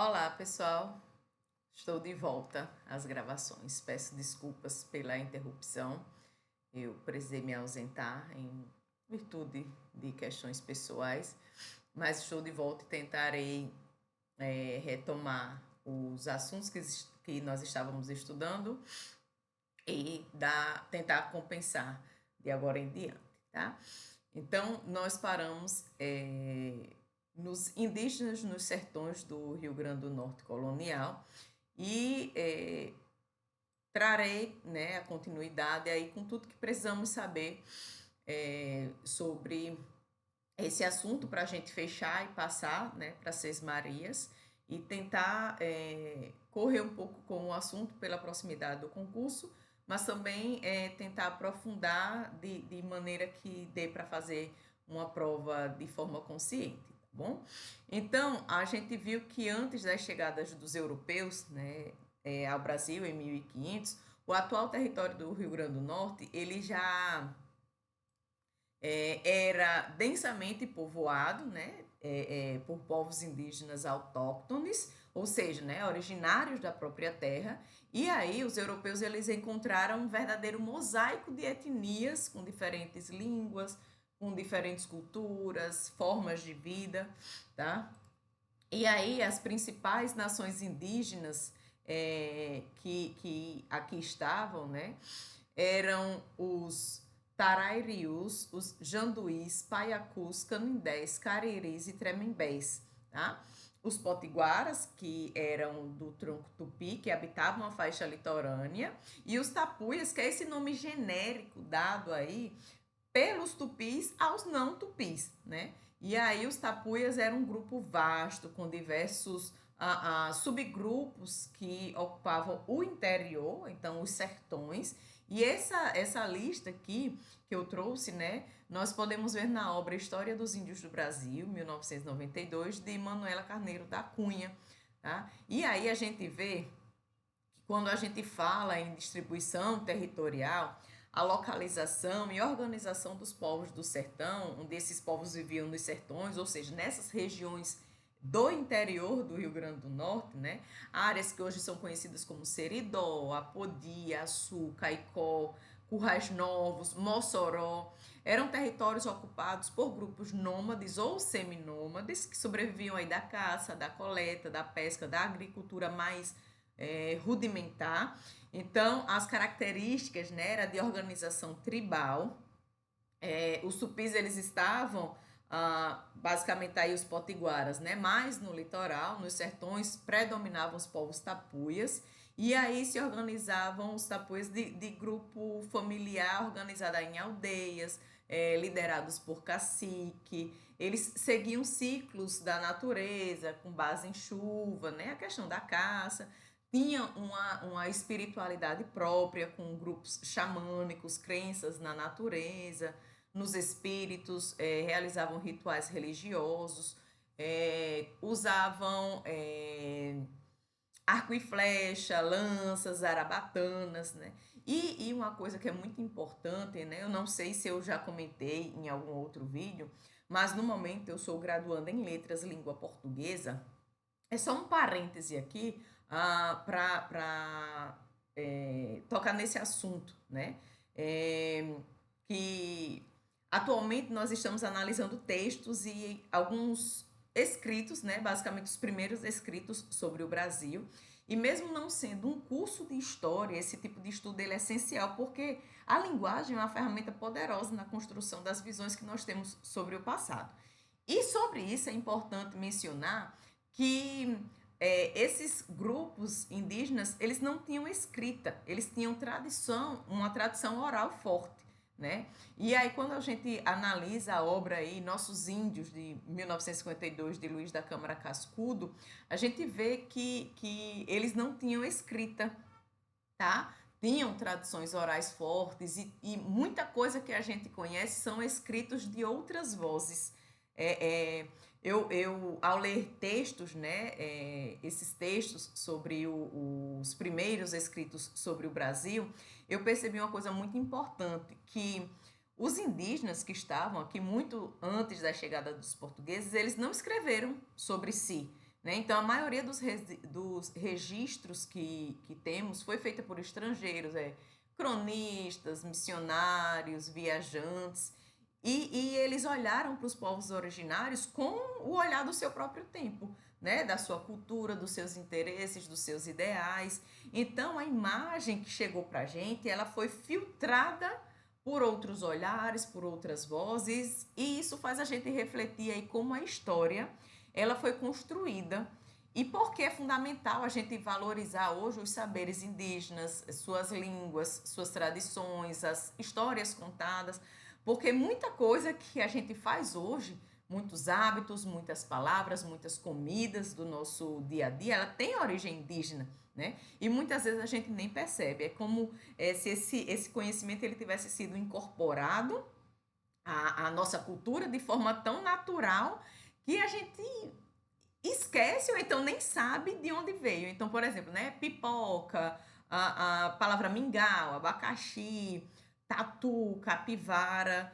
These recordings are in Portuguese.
Olá, pessoal. Estou de volta às gravações. Peço desculpas pela interrupção. Eu precisei me ausentar em virtude de questões pessoais, mas estou de volta e tentarei retomar os assuntos que nós estávamos estudando e tentar compensar de agora em diante, tá? Então, nós paramos nos indígenas nos sertões do Rio Grande do Norte colonial e trarei, né, a continuidade aí com tudo que precisamos saber sobre esse assunto para a gente fechar e passar, né, para Seis Marias e tentar correr um pouco com o assunto pela proximidade do concurso, mas também tentar aprofundar de maneira que dê para fazer uma prova de forma consciente, tá bom? Então, a gente viu que antes das chegadas dos europeus, né, ao Brasil em 1500, o atual território do Rio Grande do Norte, ele já era densamente povoado, né, por povos indígenas autóctones, ou seja, né, originários da própria terra. E aí os europeus eles encontraram um verdadeiro mosaico de etnias com diferentes línguas, com diferentes culturas, formas de vida, tá? E aí as principais nações indígenas que aqui estavam, né, eram os Tarairius, os Janduís, Paiacus, Canindés, Cariris e Tremembés, tá? Os potiguaras, que eram do tronco tupi, que habitavam a faixa litorânea, e os tapuias, que é esse nome genérico dado aí pelos tupis aos não tupis, né? E aí os tapuias eram um grupo vasto, com diversos subgrupos que ocupavam o interior, então os sertões. E essa lista aqui que eu trouxe, né, nós podemos ver na obra História dos Índios do Brasil, 1992, de Manuela Carneiro da Cunha. Tá? E aí a gente vê que quando a gente fala em distribuição territorial, a localização e organização dos povos do sertão, onde esses povos viviam nos sertões, ou seja, nessas regiões do interior do Rio Grande do Norte, né? Áreas que hoje são conhecidas como Seridó, Apodi, Açu, Caicó, Currais Novos, Mossoró, eram territórios ocupados por grupos nômades ou seminômades que sobreviviam aí da caça, da coleta, da pesca, da agricultura mais rudimentar. Então, as características, né, era de organização tribal. Os tupis eles estavam basicamente aí os potiguaras, né, mais no litoral, nos sertões predominavam os povos tapuias. E aí se organizavam os tapuias de grupo familiar organizado em aldeias, liderados por cacique. Eles seguiam ciclos da natureza com base em chuva, né, a questão da caça. Tinha uma espiritualidade própria, com grupos xamânicos, crenças na natureza, nos espíritos, realizavam rituais religiosos, usavam arco e flecha, lanças, zarabatanas, né? E uma coisa que é muito importante, né? Eu não sei se eu já comentei em algum outro vídeo, mas no momento eu sou graduanda em Letras Língua Portuguesa. É só um parêntese aqui para tocar nesse assunto, né? Que atualmente nós estamos analisando textos e alguns escritos, né? Basicamente os primeiros escritos sobre o Brasil. E mesmo não sendo um curso de história, esse tipo de estudo ele é essencial, porque a linguagem é uma ferramenta poderosa na construção das visões que nós temos sobre o passado. E sobre isso é importante mencionar que esses grupos indígenas, eles não tinham escrita, eles tinham tradição, uma tradição oral forte, né? E aí quando a gente analisa a obra aí, Nossos Índios, de 1952, de Luiz da Câmara Cascudo, a gente vê que eles não tinham escrita, tá? Tinham tradições orais fortes e muita coisa que a gente conhece são escritos de outras vozes. Ao ler textos, né, esses textos sobre os primeiros escritos sobre o Brasil, eu percebi uma coisa muito importante, que os indígenas que estavam aqui muito antes da chegada dos portugueses, eles não escreveram sobre si, né? Então, a maioria dos registros que temos foi feita por estrangeiros, cronistas, missionários, viajantes, e eles olharam para os povos originários com o olhar do seu próprio tempo, né? Da sua cultura, dos seus interesses, dos seus ideais. Então, a imagem que chegou para a gente, ela foi filtrada por outros olhares, por outras vozes, e isso faz a gente refletir aí como a história ela foi construída e por que é fundamental a gente valorizar hoje os saberes indígenas, suas línguas, suas tradições, as histórias contadas, porque muita coisa que a gente faz hoje, muitos hábitos, muitas palavras, muitas comidas do nosso dia a dia, ela tem origem indígena, né? E muitas vezes a gente nem percebe. É como se esse conhecimento ele tivesse sido incorporado à nossa cultura de forma tão natural que a gente esquece ou então nem sabe de onde veio. Então, por exemplo, né, pipoca, a palavra mingau, abacaxi, tatu, capivara,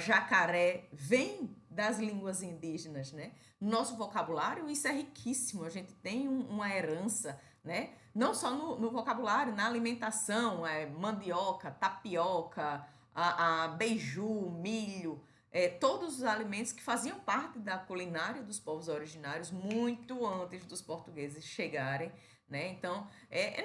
jacaré, vem das línguas indígenas, né? No nosso vocabulário isso é riquíssimo, a gente tem uma herança, né? Não só no vocabulário, na alimentação, mandioca, tapioca, beiju, milho, todos os alimentos que faziam parte da culinária dos povos originários muito antes dos portugueses chegarem, né? Então,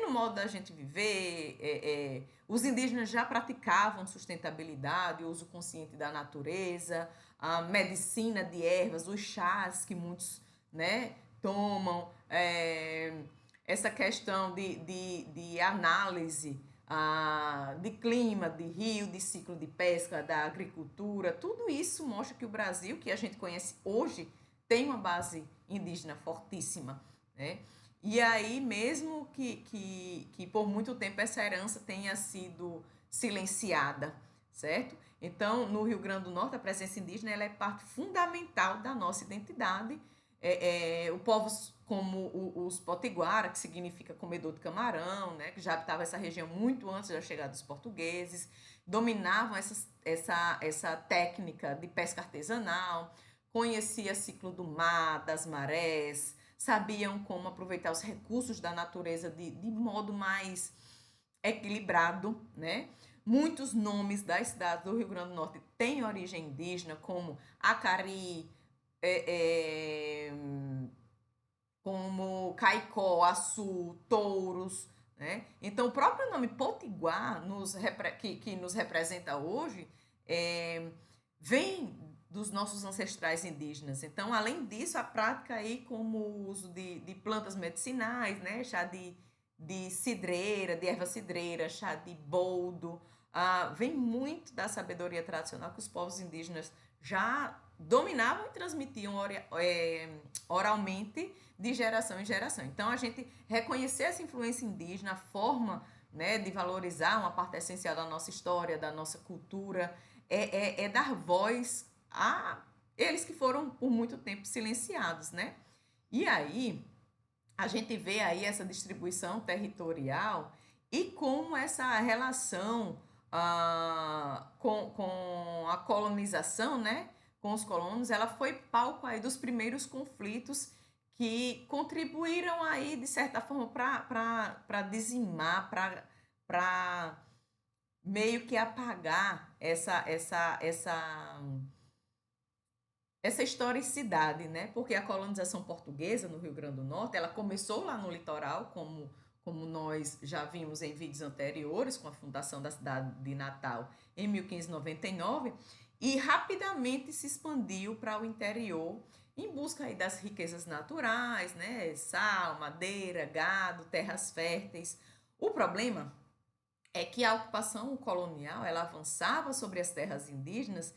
no modo da gente viver, os indígenas já praticavam sustentabilidade, o uso consciente da natureza, a medicina de ervas, os chás que muitos, né, tomam, essa questão de análise de clima, de rio, de ciclo de pesca, da agricultura, tudo isso mostra que o Brasil, que a gente conhece hoje, tem uma base indígena fortíssima, né? E aí, mesmo que por muito tempo essa herança tenha sido silenciada, certo? Então, no Rio Grande do Norte, a presença indígena ela é parte fundamental da nossa identidade. O povo como os potiguara, que significa comedor de camarão, né, que já habitava essa região muito antes da chegada dos portugueses, dominavam essa técnica de pesca artesanal, conhecia o ciclo do mar, das marés, sabiam como aproveitar os recursos da natureza de modo mais equilibrado, né? Muitos nomes das cidades do Rio Grande do Norte têm origem indígena, como Acari, é, é, como Caicó, Açu, Touros, né? Então, o próprio nome Potiguar, que nos representa hoje, vem dos nossos ancestrais indígenas. Então, além disso, a prática aí como o uso de plantas medicinais, né? Chá de cidreira, de erva cidreira, chá de boldo, vem muito da sabedoria tradicional que os povos indígenas já dominavam e transmitiam oralmente de geração em geração. Então, a gente reconhecer essa influência indígena, a forma, né, de valorizar uma parte essencial da nossa história, da nossa cultura, dar voz a eles que foram por muito tempo silenciados, né? E aí, a gente vê aí essa distribuição territorial e como essa relação com a colonização, né? Com os colonos, ela foi palco aí dos primeiros conflitos que contribuíram aí, de certa forma, para dizimar, para meio que apagar essa historicidade, né? Porque a colonização portuguesa no Rio Grande do Norte, ela começou lá no litoral, como nós já vimos em vídeos anteriores, com a fundação da cidade de Natal em 1599, e rapidamente se expandiu para o interior em busca aí das riquezas naturais, né? Sal, madeira, gado, terras férteis. O problema é que a ocupação colonial ela avançava sobre as terras indígenas.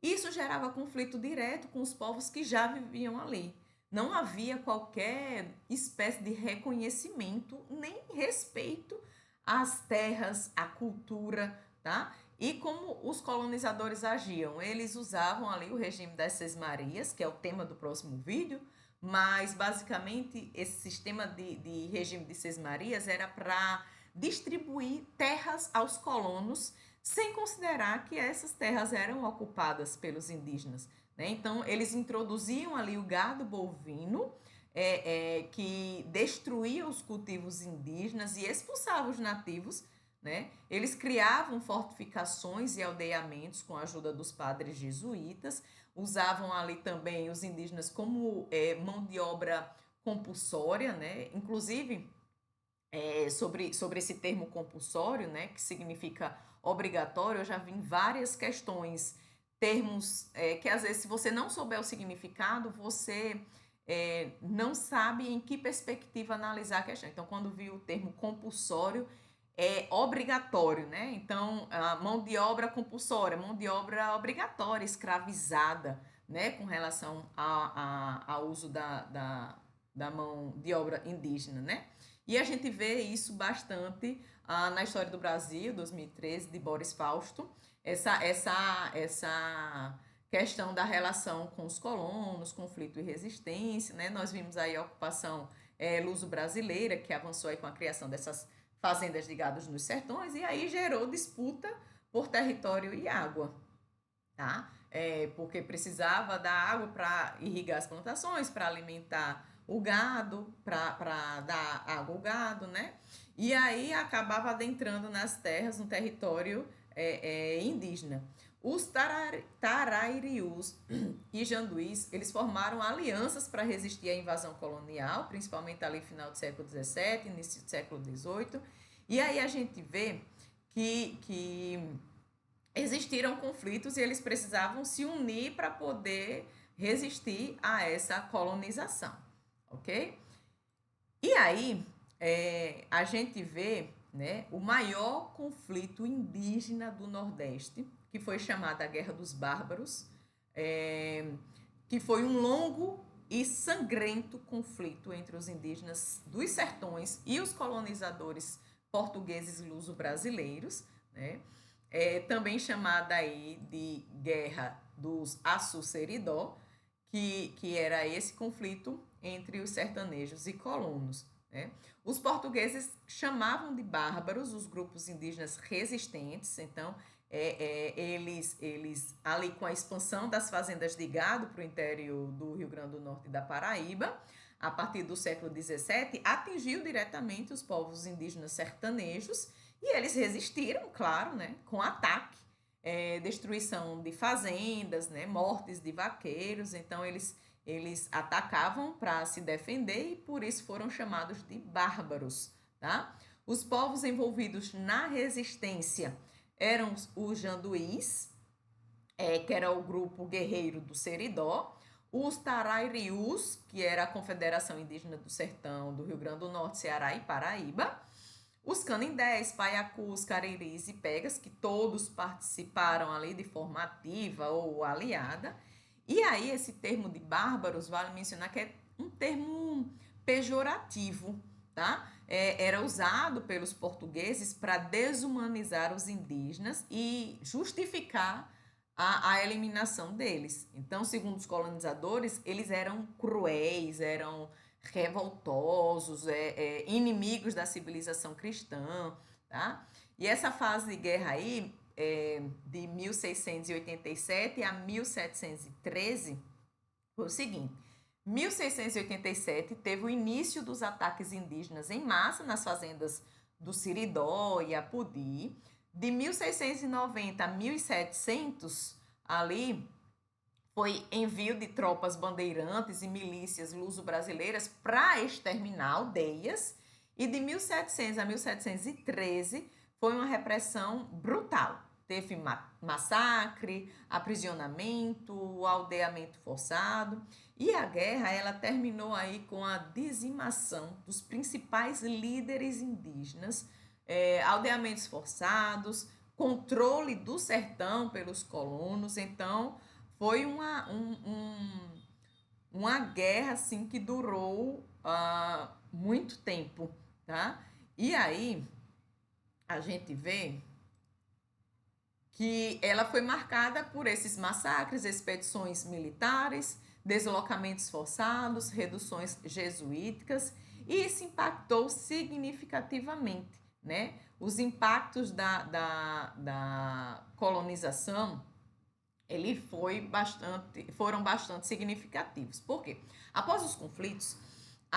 Isso gerava conflito direto com os povos que já viviam ali. Não havia qualquer espécie de reconhecimento nem respeito às terras, à cultura, tá? E como os colonizadores agiam? Eles usavam ali o regime das Seis Marias, que é o tema do próximo vídeo, mas basicamente esse sistema de regime de Seis Marias era para distribuir terras aos colonos sem considerar que essas terras eram ocupadas pelos indígenas, né? Então, eles introduziam ali o gado bovino, que destruía os cultivos indígenas e expulsava os nativos, né? Eles criavam fortificações e aldeamentos com a ajuda dos padres jesuítas, usavam ali também os indígenas como mão de obra compulsória, né? Inclusive, sobre esse termo compulsório, né, que significa obrigatório, eu já vi em várias questões, termos que às vezes, se você não souber o significado, você não sabe em que perspectiva analisar a questão. Então, quando vi o termo compulsório, é obrigatório, né? Então, a mão de obra compulsória, mão de obra obrigatória, escravizada, né? Com relação ao uso da mão de obra indígena, né? E a gente vê isso bastante na história do Brasil, 2013, de Boris Fausto, essa questão da relação com os colonos, conflito e resistência, né? Nós vimos aí a ocupação luso-brasileira, que avançou aí com a criação dessas fazendas de gados nos sertões, e aí gerou disputa por território e água, tá? Porque precisava da água para irrigar as plantações, para alimentar o gado, para dar água ao gado, né? E aí acabava adentrando nas terras, no território indígena. Os tarairius e janduís, eles formaram alianças para resistir à invasão colonial, principalmente ali no final do século XVII, início do século XVIII. E aí a gente vê que existiram conflitos e eles precisavam se unir para poder resistir a essa colonização, ok? E aí a gente vê, né, o maior conflito indígena do Nordeste, que foi chamada a Guerra dos Bárbaros, que foi um longo e sangrento conflito entre os indígenas dos sertões e os colonizadores portugueses e luso-brasileiros, né? Também chamada aí de Guerra dos Açu-Seridó, que era esse conflito entre os sertanejos e colonos, né? Os portugueses chamavam de bárbaros os grupos indígenas resistentes, então eles ali com a expansão das fazendas de gado para o interior do Rio Grande do Norte e da Paraíba, a partir do século XVII, atingiu diretamente os povos indígenas sertanejos e eles resistiram, claro, né, com ataque, destruição de fazendas, né, mortes de vaqueiros, então eles atacavam para se defender e por isso foram chamados de bárbaros, tá? Os povos envolvidos na resistência eram os janduís, que era o grupo guerreiro do Seridó, os tarairius, que era a Confederação Indígena do Sertão do Rio Grande do Norte, Ceará e Paraíba, os canindés, paiacus, cariris e pegas, que todos participaram ali de forma ativa ou aliada. E aí esse termo de bárbaros, vale mencionar que é um termo pejorativo, tá? Era usado pelos portugueses para desumanizar os indígenas e justificar a eliminação deles. Então, segundo os colonizadores, eles eram cruéis, eram revoltosos, inimigos da civilização cristã, tá? E essa fase de guerra aí, de 1687 a 1713, foi o seguinte: 1687 teve o início dos ataques indígenas em massa nas fazendas do Siridó e Apodi. De 1690 a 1700, ali foi envio de tropas bandeirantes e milícias luso-brasileiras para exterminar aldeias. E de 1700 a 1713 foi uma repressão brutal. Teve massacre, aprisionamento, aldeamento forçado. E a guerra ela terminou aí com a dizimação dos principais líderes indígenas, aldeamentos forçados, controle do sertão pelos colonos. Então, foi uma guerra assim que durou muito tempo, tá? E aí a gente vê que ela foi marcada por esses massacres, expedições militares, deslocamentos forçados, reduções jesuíticas, e isso impactou significativamente, né? Os impactos da colonização foram bastante significativos. Por quê? Após os conflitos,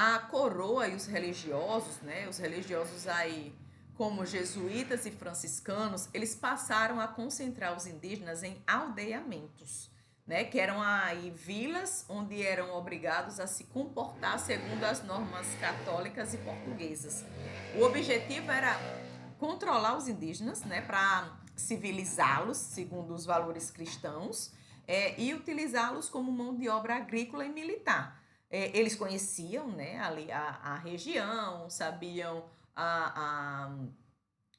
a coroa e os religiosos, né, os religiosos aí, como jesuítas e franciscanos, eles passaram a concentrar os indígenas em aldeamentos, né, que eram aí vilas onde eram obrigados a se comportar segundo as normas católicas e portuguesas. O objetivo era controlar os indígenas, né, para civilizá-los segundo os valores cristãos, e utilizá-los como mão de obra agrícola e militar. Eles conheciam, né, ali a região, sabiam a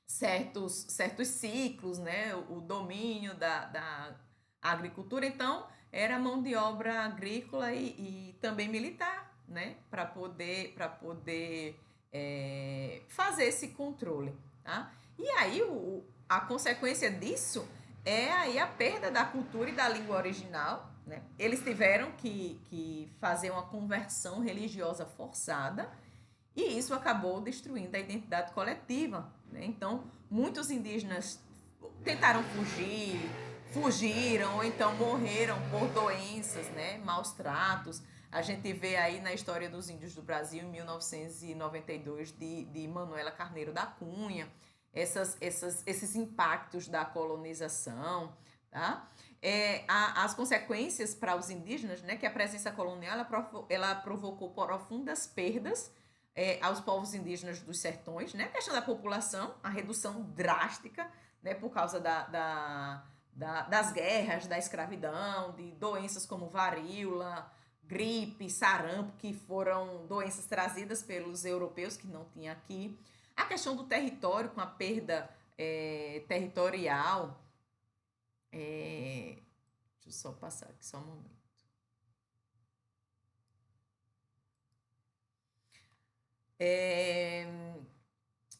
certos ciclos, né, o domínio da agricultura, então era mão de obra agrícola e também militar, né, para poder fazer esse controle, tá? E aí a consequência disso é aí a perda da cultura e da língua original, né? Eles tiveram que fazer uma conversão religiosa forçada e isso acabou destruindo a identidade coletiva, né? Então, muitos indígenas tentaram fugir, fugiram ou então morreram por doenças, né? Maus tratos. A gente vê aí na história dos índios do Brasil, em 1992, de Manuela Carneiro da Cunha, esses impactos da colonização, tá? As consequências para os indígenas, né, que a presença colonial ela provocou profundas perdas aos povos indígenas dos sertões, né? A questão da população, a redução drástica, né, por causa das guerras, da escravidão, de doenças como varíola, gripe, sarampo, que foram doenças trazidas pelos europeus que não tinha aqui. A questão do território, com a perda territorial. Deixa eu só passar aqui só um momento.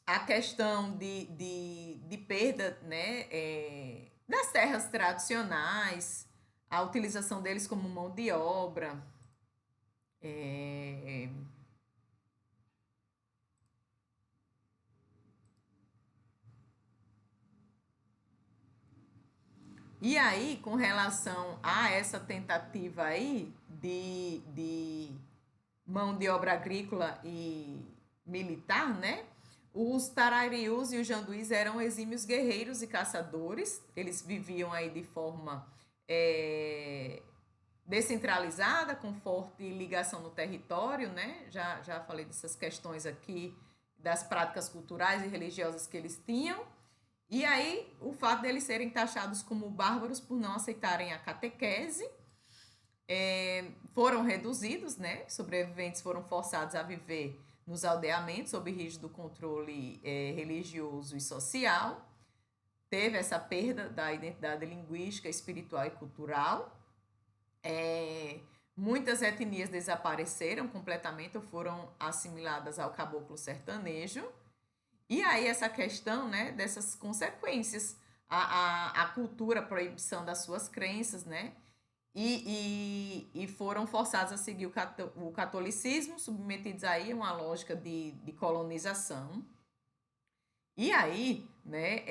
A questão de perda, né, das terras tradicionais, a utilização deles como mão de obra. E aí, com relação a essa tentativa aí de mão de obra agrícola e militar, né? Os tararius e os janduís eram exímios guerreiros e caçadores. Eles viviam aí de forma descentralizada, com forte ligação no território, né? Já falei dessas questões aqui, das práticas culturais e religiosas que eles tinham. E aí, o fato deles serem taxados como bárbaros por não aceitarem a catequese, foram reduzidos, né? Sobreviventes foram forçados a viver nos aldeamentos sob rígido controle religioso e social. Teve essa perda da identidade linguística, espiritual e cultural. Muitas etnias desapareceram completamente ou foram assimiladas ao caboclo sertanejo. E aí essa questão, né, dessas consequências, a cultura, a proibição das suas crenças, né, e foram forçados a seguir o catolicismo, submetidos aí a uma lógica de colonização. E aí, né,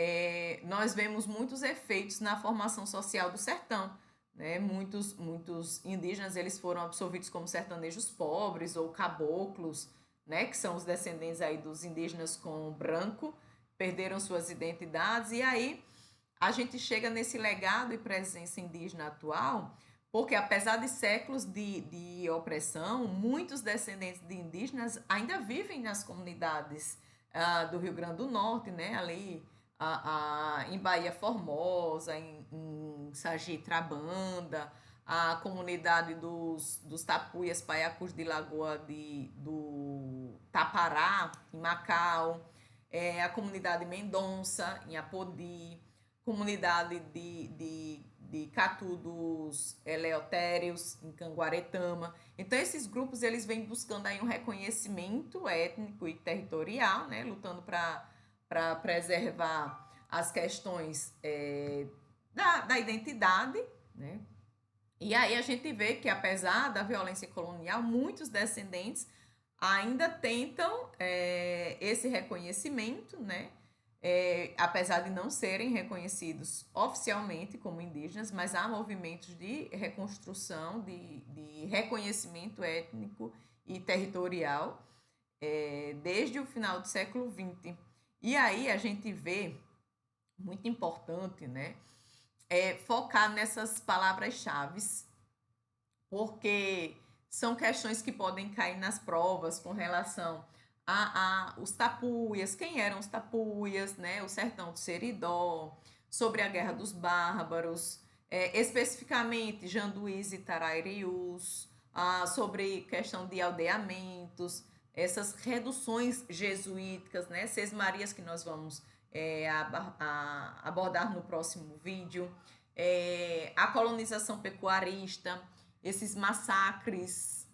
nós vemos muitos efeitos na formação social do sertão, né, muitos indígenas eles foram absorvidos como sertanejos pobres ou caboclos, né, que são os descendentes aí dos indígenas com branco, perderam suas identidades, e aí a gente chega nesse legado e presença indígena atual, porque apesar de séculos de opressão, muitos descendentes de indígenas ainda vivem nas comunidades do Rio Grande do Norte, né, ali em Bahia Formosa, em Sergipe-Trabanda, a comunidade dos Tapuias, Paiacus de Lagoa do Tapará, em Macau, a comunidade Mendonça, em Apodi, comunidade de Catu dos Eleutérios, em Canguaretama. Então, esses grupos eles vêm buscando aí um reconhecimento étnico e territorial, né, lutando para preservar as questões da identidade, né? E aí a gente vê que, apesar da violência colonial, muitos descendentes ainda tentam esse reconhecimento, né? apesar de não serem reconhecidos oficialmente como indígenas, mas há movimentos de reconstrução, de reconhecimento étnico e territorial desde o final do século XX. E aí a gente vê, muito importante, né, focar nessas palavras-chave, porque são questões que podem cair nas provas com relação a os tapuias, quem eram os tapuias, né, o sertão do Seridó, sobre a Guerra dos Bárbaros, especificamente Janduís e Tarairiús, sobre questão de aldeamentos, essas reduções jesuíticas, né, sesmarias que nós vamos abordar no próximo vídeo, a colonização pecuarista, esses massacres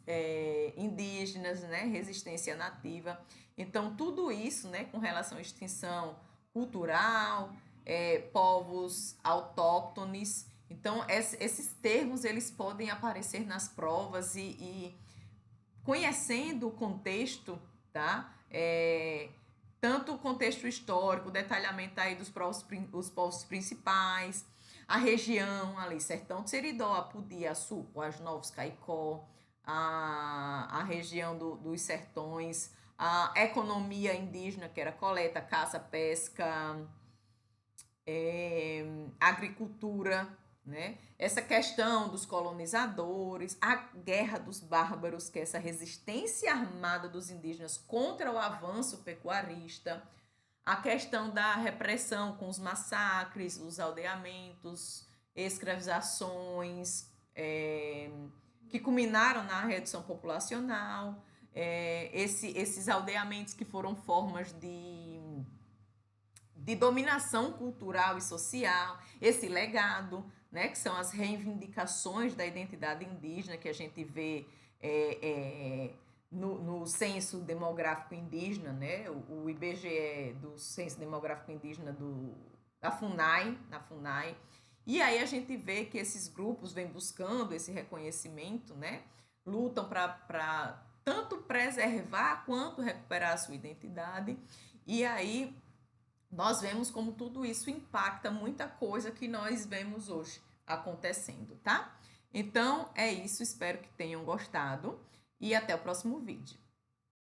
indígenas, né, resistência nativa. Então, tudo isso, né, com relação à extinção cultural, povos autóctones. Então, esses termos, eles podem aparecer nas provas e conhecendo o contexto, tá? Tanto o contexto histórico, o detalhamento aí os povos principais, a região ali, Sertão do Seridó, Apudi, Açu, As Novos, Caicó, a região dos sertões, a economia indígena, que era coleta, caça, pesca, agricultura, né? Essa questão dos colonizadores, a guerra dos bárbaros, que é essa resistência armada dos indígenas contra o avanço pecuarista, a questão da repressão com os massacres, os aldeamentos, escravizações, que culminaram na redução populacional, esses aldeamentos que foram formas de dominação cultural e social, esse legado, né, que são as reivindicações da identidade indígena que a gente vê no censo demográfico indígena, né, o IBGE do censo demográfico indígena da FUNAI, na FUNAI, e aí a gente vê que esses grupos vêm buscando esse reconhecimento, né, lutam para tanto preservar quanto recuperar a sua identidade, e aí nós vemos como tudo isso impacta muita coisa que nós vemos hoje acontecendo, tá? Então é isso, espero que tenham gostado e até o próximo vídeo.